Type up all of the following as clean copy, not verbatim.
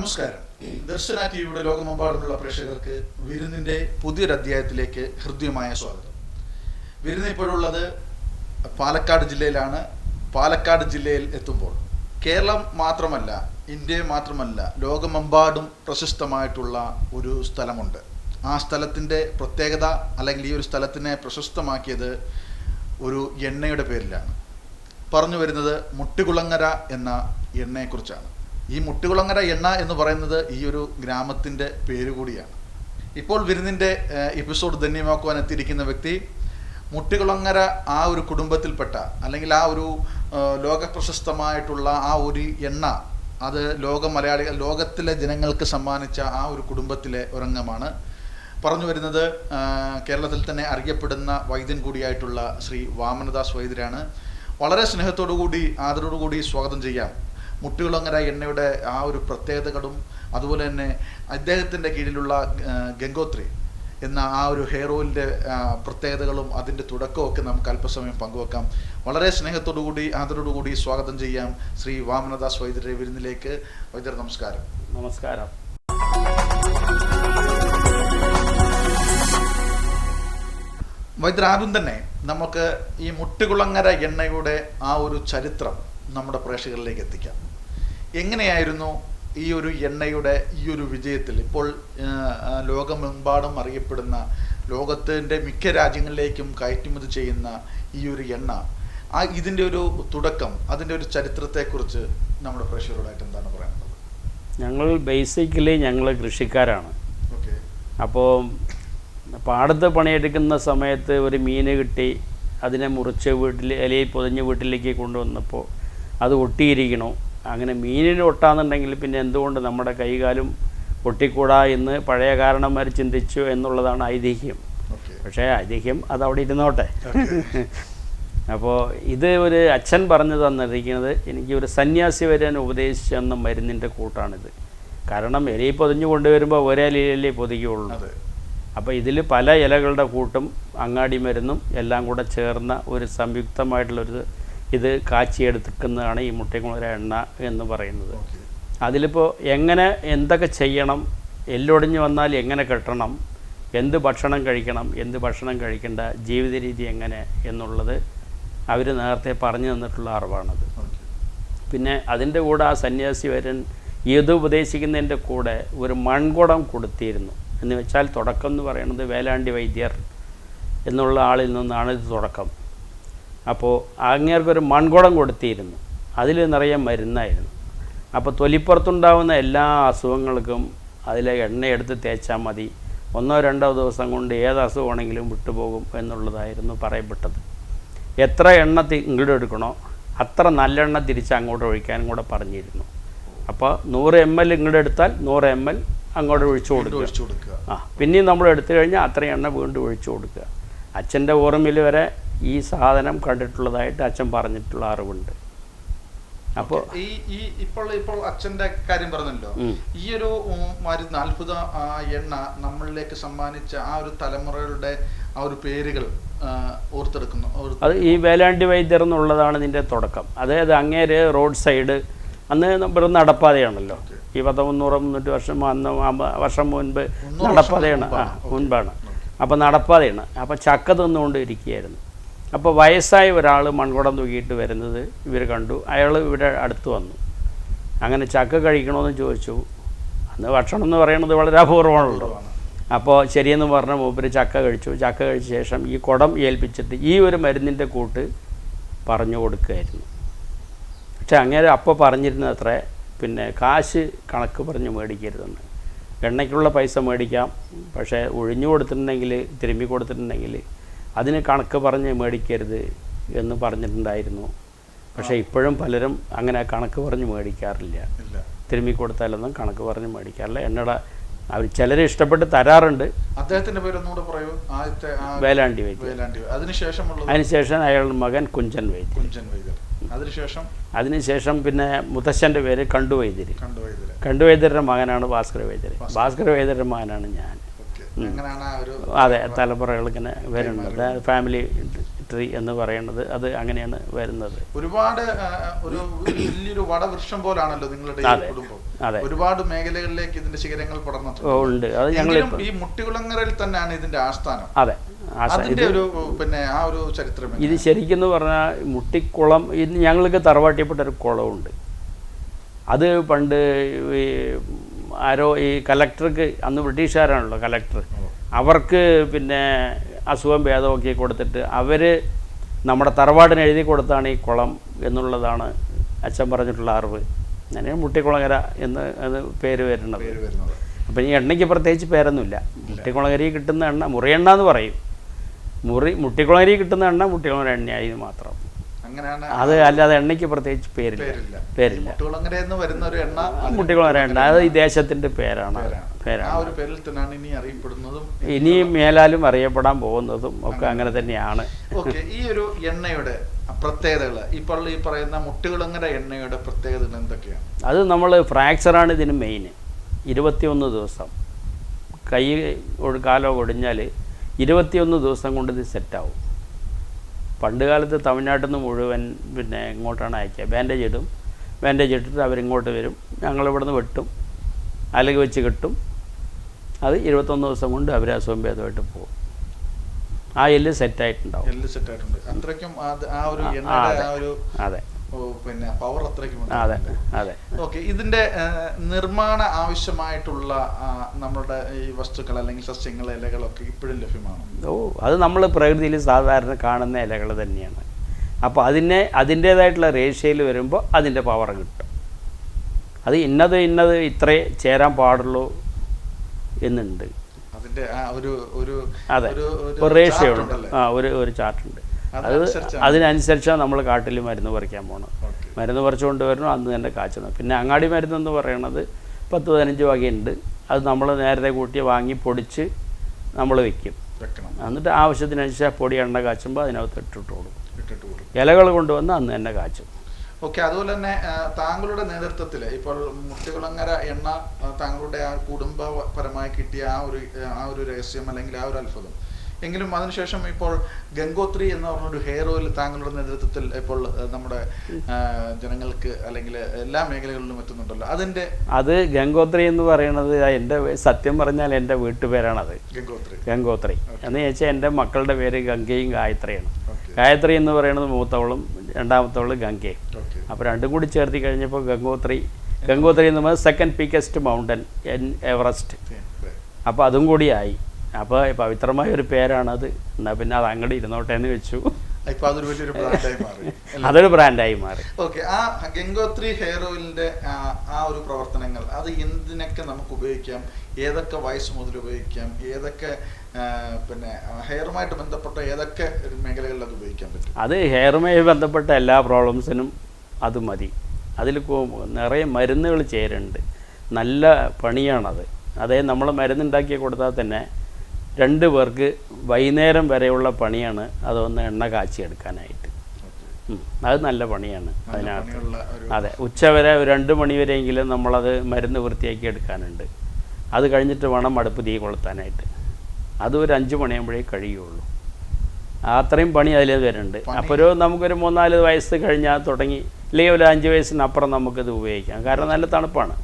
നമസ്കാരം. ദർശന ടിവിയുടെ ലോകമെമ്പാടുമുള്ള പ്രേക്ഷകർക്ക് വിരുന്നിൻ്റെ പുതിയൊരു അധ്യായത്തിലേക്ക് ഹൃദ്യമായ സ്വാഗതം. വിരുന്ന് ഇപ്പോഴുള്ളത് പാലക്കാട് ജില്ലയിലാണ്. പാലക്കാട് ജില്ലയിൽ എത്തുമ്പോൾ കേരളം മാത്രമല്ല, ഇന്ത്യ മാത്രമല്ല, ലോകമെമ്പാടും പ്രശസ്തമായിട്ടുള്ള ഒരു സ്ഥലമുണ്ട്. ആ സ്ഥലത്തിൻ്റെ പ്രത്യേകത, അല്ലെങ്കിൽ ഈ ഒരു സ്ഥലത്തിനെ പ്രശസ്തമാക്കിയത് ഒരു എണ്ണയുടെ പേരിലാണ്. പറഞ്ഞു വരുന്നത് മുട്ടുകുളങ്ങര എന്ന എണ്ണയെക്കുറിച്ചാണ്. ഈ മുട്ടുകുളങ്ങര എണ്ണ എന്ന് പറയുന്നത് ഈ ഒരു ഗ്രാമത്തിൻ്റെ പേര് കൂടിയാണ്. ഇപ്പോൾ വിരുന്നിൻ്റെ എപ്പിസോഡ് ധന്യമാക്കുവാൻ എത്തിയിരിക്കുന്ന വ്യക്തി മുട്ടുകുളങ്ങര ആ ഒരു കുടുംബത്തിൽപ്പെട്ട, അല്ലെങ്കിൽ ആ ഒരു ലോകപ്രശസ്തമായിട്ടുള്ള ആ ഒരു എണ്ണ, അത് ലോകത്തിലെ ജനങ്ങൾക്ക് സമ്മാനിച്ച ആ ഒരു കുടുംബത്തിലെ ഒരംഗമാണ്. പറഞ്ഞു വരുന്നത് കേരളത്തിൽ തന്നെ അറിയപ്പെടുന്ന വൈദ്യൻ കൂടിയായിട്ടുള്ള ശ്രീ വാമനദാസ് വൈദ്യരാണ്. വളരെ സ്നേഹത്തോടുകൂടി ആദരവോടുകൂടി സ്വാഗതം ചെയ്യാം. മുട്ടുകുളങ്ങര എണ്ണയുടെ ആ ഒരു പ്രത്യേകതകളും അതുപോലെ തന്നെ അദ്ദേഹത്തിൻ്റെ കീഴിലുള്ള ഗംഗോത്രി എന്ന ആ ഒരു ഹെയർ ഓയിലിൻ്റെ പ്രത്യേകതകളും അതിൻ്റെ തുടക്കമൊക്കെ നമുക്ക് അല്പസമയം പങ്കുവെക്കാം. വളരെ സ്നേഹത്തോടുകൂടി ആദരവോടുകൂടി സ്വാഗതം ചെയ്യാം ശ്രീ വാമനദാസ് വൈദ്യരുടെ വിരുന്നിലേക്ക്. വൈദ്യർ നമസ്കാരം. നമസ്കാരം. വൈദ്യർ, ആദ്യം തന്നെ നമുക്ക് ഈ മുട്ടുകുളങ്ങര എണ്ണയുടെ ആ ഒരു ചരിത്രം നമ്മുടെ പ്രേക്ഷകരിലേക്ക് എത്തിക്കാം. എങ്ങനെയായിരുന്നു ഈ ഒരു എണ്ണയുടെ ഈ ഒരു വിജയത്തിൽ ഇപ്പോൾ ലോകമെമ്പാടും അറിയപ്പെടുന്ന, ലോകത്തിൻ്റെ മിക്ക രാജ്യങ്ങളിലേക്കും കയറ്റുമതി ചെയ്യുന്ന ഈ ഒരു എണ്ണ, ഇതിൻ്റെ ഒരു തുടക്കം, അതിൻ്റെ ഒരു ചരിത്രത്തെക്കുറിച്ച് നമ്മുടെ പ്രേക്ഷകരോടായിട്ട് എന്താണ് പറയാനുള്ളത്? ഞങ്ങൾ കൃഷിക്കാരാണ്. ഓക്കെ. അപ്പോൾ പാടത്ത് പണിയെടുക്കുന്ന സമയത്ത് ഒരു മീന് കിട്ടി, അതിനെ മുറിച്ച് ഇലയിൽ പൊതിഞ്ഞ് വീട്ടിലേക്ക് കൊണ്ടുവന്നപ്പോൾ അത് ഒട്ടിയിരിക്കണോ. അങ്ങനെ മീനിന് ഒട്ടാന്നുണ്ടെങ്കിൽ പിന്നെ എന്തുകൊണ്ട് നമ്മുടെ കൈകാലും ഒട്ടിക്കൂടാ എന്ന് പഴയ കാരണന്മാർ ചിന്തിച്ചു എന്നുള്ളതാണ് ഐതിഹ്യം. പക്ഷേ ഐതിഹ്യം അതവിടെ ഇരുന്നോട്ടെ. അപ്പോൾ ഇത് ഒരു അച്ഛൻ പറഞ്ഞു തന്നിരിക്കുന്നത്, എനിക്ക് ഒരു സന്യാസി വരാൻ ഉപദേശിച്ചെന്ന മരുന്നിൻ്റെ കൂട്ടാണിത്. കാരണം ഇലയിൽ പൊതിഞ്ഞ് കൊണ്ടുവരുമ്പോൾ ഒരേ ഇലയിലേ പൊതിക്കുകയുള്ളൂ. അപ്പോൾ ഇതിൽ പല ഇലകളുടെ കൂട്ടും അങ്ങാടി മരുന്നും എല്ലാം കൂടെ ചേർന്ന ഒരു സംയുക്തമായിട്ടുള്ളൊരു ഇത് കാച്ചിയെടുക്കുന്നതാണ് ഈ മുട്ടുകുളങ്ങര എണ്ണ എന്ന് പറയുന്നത്. അതിലിപ്പോൾ എങ്ങനെ എന്തൊക്കെ ചെയ്യണം, എല്ലൊടിഞ്ഞ് വന്നാൽ എങ്ങനെ കെട്ടണം, എന്ത് ഭക്ഷണം കഴിക്കണം, എന്ത് ഭക്ഷണം കഴിക്കേണ്ട, ജീവിത രീതി എങ്ങനെ എന്നുള്ളത് അവർ നേരത്തെ പറഞ്ഞു തന്നിട്ടുള്ള അറിവാണത്. പിന്നെ അതിൻ്റെ കൂടെ ആ സന്യാസി വരൻ ഇത് ഉപദേശിക്കുന്നതിൻ്റെ കൂടെ ഒരു മൺകുടം കൊടുത്തിരുന്നു. എന്ന് വെച്ചാൽ തുടക്കം എന്ന് പറയുന്നത് വേലാണ്ടി വൈദ്യർ എന്നുള്ള ആളിൽ നിന്നാണ് ഇത് തുടക്കം. അപ്പോൾ അങ്ങേർക്കൊരു മൺകുടം കൊടുത്തിരുന്നു. അതിൽ നിറയെ മരുന്നായിരുന്നു. അപ്പോൾ തൊലിപ്പുറത്തുണ്ടാകുന്ന എല്ലാ അസുഖങ്ങൾക്കും അതിലെ എണ്ണയെടുത്ത് തേച്ചാൽ മതി, 1-2 ദിവസം കൊണ്ട് ഏത് അസുഖമാണെങ്കിലും വിട്ടുപോകും എന്നുള്ളതായിരുന്നു പറയപ്പെട്ടത്. എത്ര എണ്ണ ഇങ്ങോട്ട് എടുക്കണോ അത്ര നല്ലെണ്ണ തിരിച്ച് അങ്ങോട്ട് ഒഴിക്കാനും കൂടെ പറഞ്ഞിരുന്നു. അപ്പോൾ 100 ml ഇങ്ങോട്ട് എടുത്താൽ 100 ml അങ്ങോട്ട് ഒഴിച്ചു കൊടുക്കുക. പിന്നെയും നമ്മൾ എടുത്തു കഴിഞ്ഞാൽ അത്രയും എണ്ണ വീണ്ടും ഒഴിച്ചു കൊടുക്കുക. അച്ഛൻ്റെ ഓർമ്മയിൽ വരെ ഈ സാധനം കണ്ടിട്ടുള്ളതായിട്ട് അച്ഛൻ പറഞ്ഞിട്ടുള്ള അറിവുണ്ട്. അപ്പോൾ ഇപ്പോൾ അച്ഛൻ്റെ കാര്യം പറഞ്ഞല്ലോ, ഈ ഒരു മരുന്ന്, അത്ഭുത എണ്ണ നമ്മളിലേക്ക് സമ്മാനിച്ച ആ ഒരു തലമുറകളുടെ ആ ഒരു പേരുകൾ ഓർത്തെടുക്കുന്നു. അത് ഈ വേലാണ്ടി വൈദ്യർ എന്നുള്ളതാണ് ഇതിൻ്റെ തുടക്കം. അതായത് അങ്ങേര് റോഡ് സൈഡ്, അന്ന് വെറും നടപ്പാതയാണല്ലോ. ഈ 300 വർഷം മുൻപ് നടപ്പാതയാണ്, മുൻപാണ്. അപ്പോൾ നടപ്പാതയാണ്. അപ്പോൾ ചക്ക തിന്നുകൊണ്ട് ഇരിക്കുകയായിരുന്നു. അപ്പോൾ വയസ്സായ ഒരാൾ മൺകുടം തൂക്കിയിട്ട് വരുന്നത് ഇവർ കണ്ടു. അയാൾ ഇവിടെ അടുത്ത് വന്നു. അങ്ങനെ ചക്ക കഴിക്കണമെന്ന് ചോദിച്ചു. അന്ന് ഭക്ഷണം എന്ന് പറയുന്നത് വളരെ അപൂർവമാണല്ലോ. അപ്പോൾ ശരിയെന്ന് പറഞ്ഞ മൂപ്പര് ചക്ക കഴിച്ചു. ചക്ക കഴിച്ച ശേഷം ഈ കുടം ഏൽപ്പിച്ചിട്ട് ഈ ഒരു മരുന്നിൻ്റെ കൂട്ട് പറഞ്ഞു കൊടുക്കുകയായിരുന്നു. പക്ഷെ അങ്ങനെ അപ്പോൾ പറഞ്ഞിരുന്നത് അത്ര, പിന്നെ കാശ് കണക്ക് പറഞ്ഞ് മേടിക്കരുതെന്ന്. എണ്ണയ്ക്കുള്ള പൈസ മേടിക്കാം, പക്ഷേ ഒഴിഞ്ഞു കൊടുത്തിട്ടുണ്ടെങ്കിൽ, തിരുമ്പി കൊടുത്തിട്ടുണ്ടെങ്കിൽ അതിന് കണക്ക് പറഞ്ഞ് മേടിക്കരുത് എന്ന് പറഞ്ഞിട്ടുണ്ടായിരുന്നു. പക്ഷേ ഇപ്പോഴും പലരും അങ്ങനെ കണക്ക് പറഞ്ഞ് മേടിക്കാറില്ല. തിരുമ്പി കൊടുത്താലൊന്നും കണക്ക് പറഞ്ഞ് മേടിക്കാറില്ല. എണ്ണയുടെ അവർ ചിലർ ഇഷ്ടപ്പെട്ട് തരാറുണ്ട്. അദ്ദേഹത്തിൻ്റെ പേരൊന്നുകൂടെ പറയൂ. വേലാണ്ടി വൈദ്യർ. അതിനുശേഷം അയാളുടെ മകൻ കുഞ്ചൻ വൈദ്യർ. അതിനുശേഷം പിന്നെ മുത്തശ്ശൻ്റെ പേര് കണ്ടുവൈദ്യർ. കണ്ടുവൈദ്യരുടെ മകനാണ് ഭാസ്കര വൈദ്യർ. ഭാസ്കര വൈദ്യരുടെ മകനാണ് ഞാൻ. അതെ, തലമുറകൾ ഇങ്ങനെ വരുന്നുണ്ട്. ഫാമിലി ഫാക്ടറി എന്ന് പറയുന്നത്. അത് അങ്ങനെയാണ് വരുന്നത്. ഒരുപാട് ഒരു വലിയൊരു വടവൃക്ഷം പോലാണല്ലോ നിങ്ങളുടെ ഈ കുടുംബം. ഒരുപാട് മേഖലകളിലേക്ക് ഇതിന്റെ ശിഖരങ്ങൾ പടർന്നിട്ടുണ്ട്. അത് ഞങ്ങൾ ഈ മുട്ടികുളങ്ങരയിൽ തന്നെയാണ് ഇതിന്റെ ആസ്ഥാനം. അതെ, അതിന്റെ ഒരു പിന്നെ ആ ഒരു ചരിത്രം ഇത് ശരിക്കും പറഞ്ഞാൽ മുട്ടിക്കുളം, ഇത് ഞങ്ങൾക്ക് തറവാട്ടിൽപ്പെട്ട ഒരു കുളമുണ്ട്. അത് പണ്ട് ഈ ആരോ ഈ കലക്ടർക്ക്, അന്ന് ബ്രിട്ടീഷുകാരാണല്ലോ കലക്ടർ, അവർക്ക് പിന്നെ അസുഖം ഭേദമൊക്കെ കൊടുത്തിട്ട് അവർ നമ്മുടെ തറവാടിന് എഴുതി കൊടുത്താണ് ഈ കുളം എന്നുള്ളതാണ് അച്ഛൻ പറഞ്ഞിട്ടുള്ള അറിവ്. അങ്ങനെ മുട്ടിക്കുളങ്ങര എന്ന് അത് പേര് വരുന്നത്. അപ്പം ഈ എണ്ണയ്ക്ക് പ്രത്യേകിച്ച് പേരൊന്നുമില്ല. മുട്ടിക്കുളങ്ങരയിൽ കിട്ടുന്ന എണ്ണ മുറിയെണ്ണ എന്ന് പറയും. മുട്ടിക്കുളങ്ങരയിൽ കിട്ടുന്ന എണ്ണ മുട്ടിക്കുളങ്ങര എണ്ണയായി മാത്രം. അത് അല്ലാതെ എണ്ണയ്ക്ക് പ്രത്യേകിച്ച് പേരില്ല. മുട്ടിക്കുളങ്ങര എണ്ണ അത് ഈ ദേശത്തിൻ്റെ പേരാണ്. ഇനിയും മേലാലും അറിയപ്പെടാൻ പോകുന്നതും ഒക്കെ അങ്ങനെ തന്നെയാണ്. ഈ ഒരു എണ്ണയുടെ പ്രത്യേകതകൾ, ഇപ്പോൾ ഈ പറയുന്ന മുട്ടികുളങ്ങര എണ്ണയുടെ പ്രത്യേകതകൾ എന്തൊക്കെയാണ്? അത് നമ്മൾ ഫ്രാക്ചറാണ് ഇതിന് മെയിൻ. 21 ദിവസം കൈ കാലോ ഒടിഞ്ഞാൽ 21 ദിവസം കൊണ്ട് ഇത് സെറ്റാവും. പണ്ട് കാലത്ത് തമിഴ്നാട്ടിൽ നിന്ന് മുഴുവൻ പിന്നെ ഇങ്ങോട്ടാണ് അയക്കുക. ബാൻഡേജ് ഇടും, ബാൻഡേജ് ഇട്ടിട്ട് അവരിങ്ങോട്ട് വരും, ഞങ്ങളിവിടുന്ന് വെട്ടും, അല്ലെങ്കിൽ വെച്ച് കെട്ടും. അത് 21 ദിവസം കൊണ്ട് അവർ അസുഖം ഭേദമായിട്ട് പോകും. ആ എല്ല് സെറ്റായിട്ടുണ്ടാവും. അതെ, പിന്നെ പവർ അത്രയ്ക്കും. അതെ അതെ. ഓക്കെ, ഇതിന്റെ നിർമ്മാണ ആവശ്യമായിട്ടുള്ള നമ്മുടെ ഈ വസ്തുക്കൾ അല്ലെങ്കിൽ സസ്യങ്ങൾ, ഇലകളൊക്കെ ഇപ്പോഴും ലഭ്യമാണ്? അത് നമ്മൾ പ്രകൃതിയിൽ സാധാരണ കാണുന്ന ഇലകൾ തന്നെയാണ്. അപ്പോൾ അതിൻ്റേതായിട്ടുള്ള റേഷ്യയിൽ വരുമ്പോൾ അതിൻ്റെ പവർ കിട്ടും. അത് ഇന്നത് ഇത്രേ ചേരാൻ പാടുള്ളൂ എന്നുണ്ട്. അതിന്റെ ഒരു റേഷ്യോ ഉണ്ട്. ഒരു ചാർട്ടുണ്ട്. അതിനനുസരിച്ചാണ് നമ്മൾ കാട്ടിൽ മരുന്ന് പറിക്കാൻ പോകണം. മരുന്ന് പറിച്ചുകൊണ്ട് വരണം, അന്ന് തന്നെ കാച്ചണം. പിന്നെ അങ്ങാടി മരുന്നെന്ന് പറയണത് 10-15 വകയുണ്ട്. അത് നമ്മൾ നേരത്തെ കൂട്ടി വാങ്ങി പൊടിച്ച് നമ്മൾ വെക്കും. എന്നിട്ട് ആവശ്യത്തിനനുസരിച്ച് പൊടി എണ്ണ കാച്ചുമ്പോൾ അതിനകത്ത് ഇട്ടിട്ട് കൊടുക്കും. ഇലകൾ കൊണ്ടുവന്ന് അന്ന് തന്നെ കാച്ചും. ഓക്കെ, അതുപോലെ തന്നെ താങ്കളുടെ നേതൃത്വത്തിൽ ഇപ്പോൾ മുട്ടികുളങ്ങര എണ്ണ താങ്കളുടെ ആ കുടുംബപരമായി കിട്ടിയ ആ ഒരു രഹസ്യം അല്ലെങ്കിൽ ആ ഒരു അത്ഭുതം എങ്കിലും അതിനുശേഷം ഇപ്പോൾ ഗംഗോത്രി എന്ന് പറഞ്ഞൊരു ഹെയർ ഓയിൽ താങ്കളുടെ നേതൃത്വത്തിൽ ഇപ്പോൾ നമ്മുടെ ജനങ്ങൾക്ക് അല്ലെങ്കിൽ എല്ലാ മേഖലകളിലും എത്തുന്നുണ്ടല്ലോ. അത് ഗംഗോത്രി എന്ന് പറയുന്നത് എൻ്റെ സത്യം പറഞ്ഞാൽ എൻ്റെ വീട്ടുപേരാണത്. ഗംഗോത്രി എന്ന് ചോദിച്ചാൽ എൻ്റെ മക്കളുടെ പേര് ഗംഗയും ഗായത്രിയാണ്. ഗായത്രി എന്ന് പറയുന്നത് മൂത്തവളും രണ്ടാമത്തവള് ഗംഗയും. അപ്പോൾ രണ്ടും കൂടി ചേർത്തി കഴിഞ്ഞപ്പോൾ ഗംഗോത്രി എന്ന് പറയുന്നത് സെക്കൻഡ് പീക്കസ്റ്റ് മൗണ്ടൻ എവറസ്റ്റ്. അപ്പോൾ അതും കൂടിയായി. അപ്പോൾ പവിത്രമായ ഒരു പേരാണത്. എന്നാൽ പിന്നെ അത് അങ്ങോട്ട് ഇരുന്നോട്ടെ എന്ന് വെച്ചു. അതൊരു ബ്രാൻഡായി മാറി. ഓക്കെ, ആ ഗംഗോത്രി ഹെയർ ഓയിലിന്റെ ആ ഒരു പ്രവർത്തനങ്ങൾ അത് എന്തിനൊക്കെ നമുക്ക് ഉപയോഗിക്കാം? ഏതൊക്കെ വയസ്സ് മുതൽ ഉപയോഗിക്കാം? ഏതൊക്കെ പിന്നെ ഹെയറുമായിട്ട് ബന്ധപ്പെട്ട ഏതൊക്കെ മേഖലകളിൽ അത് ഉപയോഗിക്കാൻ പറ്റും? അത് ഹെയറുമായി ബന്ധപ്പെട്ട എല്ലാ പ്രോബ്ലംസിനും അത് മതി. അതിൽ നിറയെ മരുന്നുകൾ ചേരുന്നുണ്ട്. നല്ല പണിയാണത്. അതായത് നമ്മൾ മരുന്നുണ്ടാക്കി കൊടുത്താൽ തന്നെ 2 പേർക്ക് വൈകുന്നേരം വരെയുള്ള പണിയാണ് അതൊന്ന് എണ്ണ കാച്ചിയെടുക്കാനായിട്ട്. അത് നല്ല പണിയാണ് അതിനകത്ത്. അതെ, ഉച്ചവരെ 2 മണി വരെയെങ്കിലും നമ്മളത് മരുന്ന് വൃത്തിയാക്കി എടുക്കാനുണ്ട്. അത് കഴിഞ്ഞിട്ട് വേണം അടുപ്പ് തീ കൊളുത്താനായിട്ട്. അത് ഒരു 5 മണിയാകുമ്പോഴേ കഴിയുള്ളൂ. അത്രയും പണി അതിൽ വരുന്നുണ്ട്. അപ്പോൾ നമുക്കൊരു 3-4 വയസ്സ് കഴിഞ്ഞാൽ തുടങ്ങി, അല്ലെങ്കിൽ ഒരു 5 വയസ്സിനപ്പുറം നമുക്കിത് ഉപയോഗിക്കാം. കാരണം നല്ല തണുപ്പാണ്.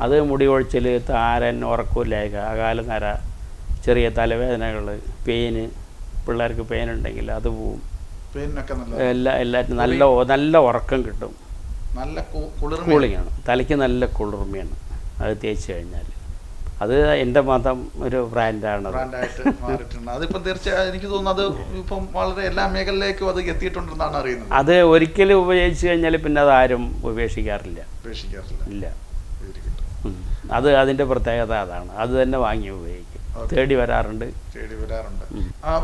അത് മുടി കൊഴിച്ചിൽ, താരൻ, ഉറക്കമില്ലായ്ക, അകാലനര, ചെറിയ തലവേദനകൾ, പെയിന്, പിള്ളേർക്ക് പെയിൻ ഉണ്ടെങ്കിൽ അത് പോവും. എല്ലാറ്റിനും നല്ല ഉറക്കം കിട്ടും. നല്ല കൂളിങ്ങാണ്, തലയ്ക്ക് നല്ല കുളിർമയാണ് അത് തേച്ച് കഴിഞ്ഞാൽ. അത് എൻ്റെ മതം ഒരു ബ്രാൻഡാണ്. അതിപ്പം തീർച്ചയായും എനിക്ക് തോന്നുന്നത് ഇപ്പം വളരെ എല്ലാ മേഖലയിലേക്കും അത് എത്തിയിട്ടുണ്ടെന്നാണ് അറിയുന്നത്. അത് ഒരിക്കലും ഉപയോഗിച്ച് കഴിഞ്ഞാൽ പിന്നെ അത് ആരും ഉപേക്ഷിക്കാറില്ല. ഇല്ല, അത് അതിൻ്റെ പ്രത്യേകത അതാണ്. അത് തന്നെ വാങ്ങി ഉപയോഗിക്കും. തേടി വരാറുണ്ട്.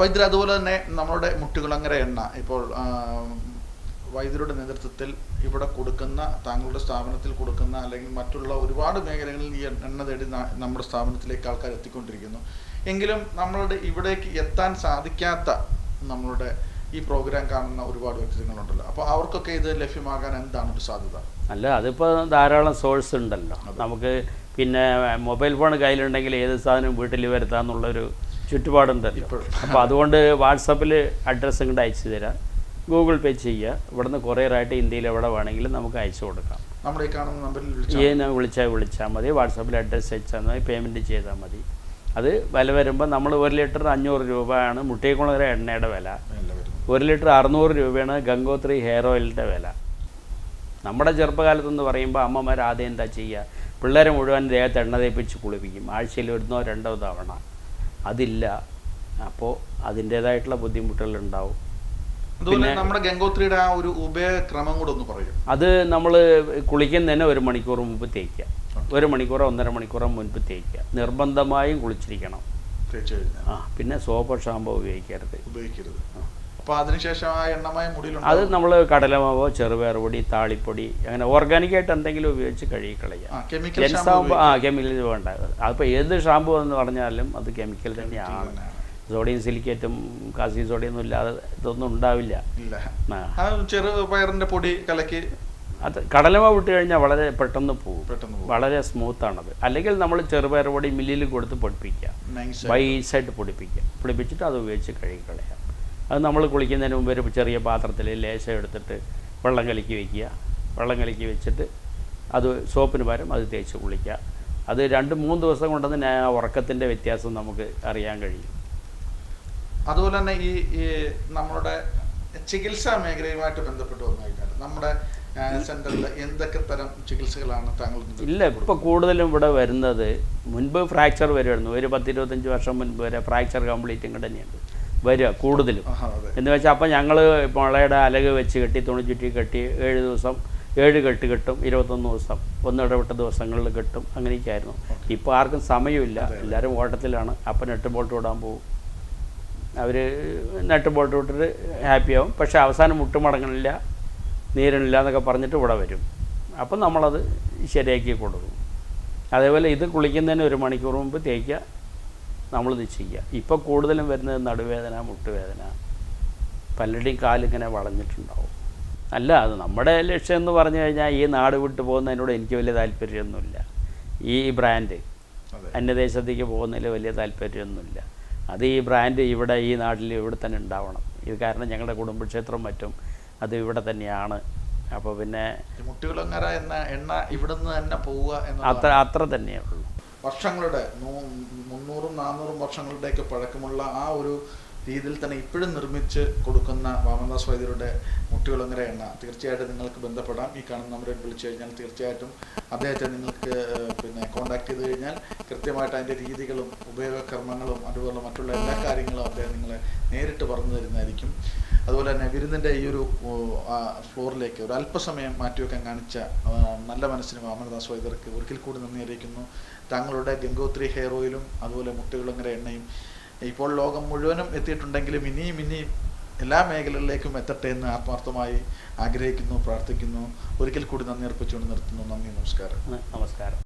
വൈദ്യർ, അതുപോലെ തന്നെ നമ്മുടെ മുട്ടികുളങ്ങര എണ്ണ ഇപ്പോൾ വൈദ്യരുടെ നേതൃത്വത്തിൽ ഇവിടെ കൊടുക്കുന്ന, താങ്കളുടെ സ്ഥാപനത്തിൽ കൊടുക്കുന്ന അല്ലെങ്കിൽ മറ്റുള്ള ഒരുപാട് മേഖലകളിൽ ഈ എണ്ണ തേടി നമ്മുടെ സ്ഥാപനത്തിലേക്ക് ആൾക്കാർ എത്തിക്കൊണ്ടിരിക്കുന്നു. എങ്കിലും നമ്മളുടെ ഇവിടേക്ക് എത്താൻ സാധിക്കാത്ത നമ്മളുടെ ഈ പ്രോഗ്രാം കാണുന്ന ഒരുപാട് വ്യക്തികളുണ്ടല്ലോ. അപ്പോൾ അവർക്കൊക്കെ ഇത് ലഭ്യമാകാൻ എന്താണ് ഒരു സാധ്യത? അല്ല, അതിപ്പോൾ ധാരാളം സോഴ്സ് ഉണ്ടല്ലോ നമുക്ക്. പിന്നെ മൊബൈൽ ഫോൺ കയ്യിലുണ്ടെങ്കിൽ ഏത് സാധനവും വീട്ടിൽ വരുത്താമെന്നുള്ളൊരു ചുറ്റുപാടുണ്ടല്ലോ. അപ്പോൾ അതുകൊണ്ട് വാട്സപ്പിൽ അഡ്രസ്സ് ഇങ്ങോട്ട് അയച്ചു തരാം, ഗൂഗിൾ പേ ചെയ്യുക. ഇവിടുന്ന് കൊറിയറായിട്ട് ഇന്ത്യയിൽ എവിടെ വേണമെങ്കിലും നമുക്ക് അയച്ചു കൊടുക്കാം. നമ്മുടെ ഈ കാണുന്ന നമ്പറിൽ വിളിച്ചാൽ മതി, വാട്സാപ്പിൽ അഡ്രസ്സ് അയച്ചാൽ മതി, പേയ്മെൻറ്റ് ചെയ്താൽ മതി. അത് വില വരുമ്പോൾ നമ്മൾ 1 ലിറ്റർ 500 രൂപയാണ് മുട്ടിയക്കുളങ്ങര എണ്ണയുടെ വില, 1 ലിറ്റർ 600 രൂപയാണ് ഗംഗോത്രി ഹെയർ ഓയിലിൻ്റെ വില. നമ്മുടെ ചെറുപ്പകാലത്തെന്ന് പറയുമ്പോൾ അമ്മമാർ ആദ്യം എന്താ ചെയ്യുക, പിള്ളേരെ മുഴുവൻ ദേഹത്ത് എണ്ണ തേപ്പിച്ച് കുളിപ്പിക്കും, ആഴ്ചയിൽ 1-2 തവണ. അതില്ല. അപ്പോൾ അതിൻ്റേതായിട്ടുള്ള ബുദ്ധിമുട്ടുകളുണ്ടാവും. അതുപോലെ നമ്മുടെ ഗംഗോത്രിയുടെ ആ ഒരു ഉപയോഗക്രമം കൂടെ ഒന്ന് പറയും. അത് നമ്മൾ കുളിക്കുന്നതിന് 1 മണിക്കൂർ മുമ്പ് തേക്കുക, 1 മണിക്കൂറോ 1.5 മണിക്കൂറോ മുൻപ് തേക്കുക. നിർബന്ധമായും കുളിച്ചിരിക്കണം. പിന്നെ സോപ്പ് ഷാമ്പോ ഉപയോഗിക്കരുത്. അപ്പോൾ അതിനുശേഷം ആ എണ്ണമായ മുടിയിലുണ്ട് അത് നമ്മൾ കടലമാവോ ചെറുപയർ പൊടി താളിപ്പൊടി അങ്ങനെ ഓർഗാനിക്കായിട്ട് എന്തെങ്കിലും ഉപയോഗിച്ച് കഴുകിക്കളയാം. കെമിക്കൽ വേണ്ട. അതിപ്പോൾ ഏത് ഷാമ്പു എന്ന് പറഞ്ഞാലും അത് കെമിക്കൽ തന്നെയാണ്. സോഡിയം സിലിക്കേറ്റും കാൽസ്യം സോഡിയം ഒന്നും ഇല്ലാതെ ഇതൊന്നും ഉണ്ടാവില്ല. ചെറുപയറിൻ്റെ പൊടി കലക്കി അത് കടലമാവ് ഇട്ട് കഴിഞ്ഞാൽ വളരെ പെട്ടെന്ന് പോകും, വളരെ സ്മൂത്താണത്. അല്ലെങ്കിൽ നമ്മൾ ചെറുപയർ പൊടി മില്ലിൽ കൊടുത്ത് പൊടിപ്പിക്കുക, ബൈസായിട്ട് പൊടിപ്പിച്ചിട്ട് അത് ഉപയോഗിച്ച് കഴുകിക്കളയാം. അത് നമ്മൾ കുളിക്കുന്നതിന് മുമ്പ് ഒരു ചെറിയ പാത്രത്തിൽ ലേശം എടുത്തിട്ട് വെള്ളം കലക്കി വയ്ക്കുക. വെള്ളം കലക്കി വെച്ചിട്ട് അത് സോപ്പിന് പകരം അത് തേച്ച് കുളിക്കുക. അത് 2-3 ദിവസം കൊണ്ടുതന്നെ ആ ഉറക്കത്തിൻ്റെ വ്യത്യാസം നമുക്ക് അറിയാൻ കഴിയും. അതുപോലെ തന്നെ ഈ നമ്മളുടെ ചികിത്സാ മേഖലയുമായിട്ട് ബന്ധപ്പെട്ട് വന്നു കഴിഞ്ഞാൽ നമ്മുടെ സെന്ററിൽ എന്തൊക്കെ തരം ചികിത്സകളാണ് താങ്കൾ? ഇല്ല, ഇപ്പോൾ കൂടുതലും ഇവിടെ വരുന്നത്, മുൻപ് ഫ്രാക്ചർ വരുമായിരുന്നു. ഒരു 10-25 വർഷം മുൻപ് വരെ ഫ്രാക്ചർ കംപ്ലീറ്റ് ഇങ്ങോട്ട് തന്നെയാണ് വരിക കൂടുതലും. എന്ന് വെച്ചാൽ അപ്പോൾ ഞങ്ങൾ മുളയുടെ അലക് വെച്ച് കെട്ടി തുണി ചുറ്റി കെട്ടി 7 ദിവസം 7 കെട്ട് കെട്ടും, 21 ദിവസം ഒന്നിടവിട്ട ദിവസങ്ങളിൽ കെട്ടും, അങ്ങനെയൊക്കെയായിരുന്നു. ഇപ്പോൾ ആർക്കും സമയമില്ല, എല്ലാവരും ഓട്ടത്തിലാണ്. അപ്പം നെട്ട് ബോൾട്ട് വിടാൻ പോകും, അവർ നെട്ട് ബോൾട്ട് വിട്ടിട്ട് ഹാപ്പിയാവും. പക്ഷേ അവസാനം മുട്ടുമടങ്ങണില്ല, നീരണില്ല എന്നൊക്കെ പറഞ്ഞിട്ട് ഇവിടെ വരും. അപ്പം നമ്മളത് ശരിയാക്കി കൊടുക്കും. അതേപോലെ ഇത് കുളിക്കുന്നതിന് 1 മണിക്കൂർ മുമ്പ് തേക്കുക, നമ്മളിത് ചെയ്യുക. ഇപ്പോൾ കൂടുതലും വരുന്നത് നടുവേദന, മുട്ടുവേദന, പലരുടെയും കാലിങ്ങനെ വളഞ്ഞിട്ടുണ്ടാവും. അല്ല, അത് നമ്മുടെ ലക്ഷ്യം എന്ന് പറഞ്ഞു കഴിഞ്ഞാൽ ഈ നാട് വിട്ട് പോകുന്നതിനോട് എനിക്ക് വലിയ താല്പര്യമൊന്നുമില്ല. ഈ ബ്രാൻഡ് അന്യദേശത്തേക്ക് പോകുന്നതിൽ വലിയ താല്പര്യമൊന്നുമില്ല. അത് ഈ ബ്രാൻഡ് ഇവിടെ ഈ നാട്ടിൽ ഇവിടെ തന്നെ ഉണ്ടാവണം. ഇത് കാരണം ഞങ്ങളുടെ കുടുംബക്ഷേത്രം മറ്റും അത് ഇവിടെ തന്നെയാണ്. അപ്പോൾ പിന്നെ മുട്ടികുളങ്ങര എന്ന എണ്ണ ഇവിടെ നിന്ന് തന്നെ പോവുക അത്ര തന്നെയേ ഉള്ളൂ. വർഷങ്ങളുടെ 300-400 വർഷങ്ങളുടെയൊക്കെ പഴക്കമുള്ള ആ ഒരു രീതിയിൽ തന്നെ ഇപ്പോഴും നിർമ്മിച്ച് കൊടുക്കുന്ന വാമനദാസ് വൈദ്യരുടെ മുട്ടികുളങ്ങര എണ്ണ തീർച്ചയായിട്ടും നിങ്ങൾക്ക് ബന്ധപ്പെടാം. ഈ കാണുന്ന നമ്പറിൽ വിളിച്ചു കഴിഞ്ഞാൽ തീർച്ചയായിട്ടും അദ്ദേഹത്തെ നിങ്ങൾക്ക് കോൺടാക്ട് ചെയ്ത് കഴിഞ്ഞാൽ കൃത്യമായിട്ട് അതിൻ്റെ രീതികളും ഉപയോഗക്രമങ്ങളും അതുപോലെ മറ്റുള്ള എല്ലാ കാര്യങ്ങളും അദ്ദേഹം നിങ്ങളെ നേരിട്ട് പറഞ്ഞു തരുന്നതായിരിക്കും. അതുപോലെ തന്നെ വിരുന്നിൻ്റെ ഈ ഒരു ഫ്ലോറിലേക്ക് ഒരു അല്പസമയം മാറ്റിവെക്കാൻ കാണിച്ച നല്ല മനസ്സിന് വാമനദാസ് വൈദ്യർക്ക് ഒരിക്കൽ കൂടി നന്ദി അറിയിക്കുന്നു. താങ്കളുടെ ഗംഗോത്രി ഹെയർ ഓയിലും അതുപോലെ മുട്ടികുളങ്ങര എണ്ണയും ഇപ്പോൾ ലോകം മുഴുവനും എത്തിയിട്ടുണ്ടെങ്കിലും ഇനിയും എല്ലാ മേഖലകളിലേക്കും എത്തട്ടെ എന്ന് ആത്മാർത്ഥമായി ആഗ്രഹിക്കുന്നു, പ്രാർത്ഥിക്കുന്നു. ഒരിക്കൽ കൂടി നന്ദി അർപ്പിച്ചുകൊണ്ട് നിർത്തുന്നു. നന്ദി, നമസ്കാരം.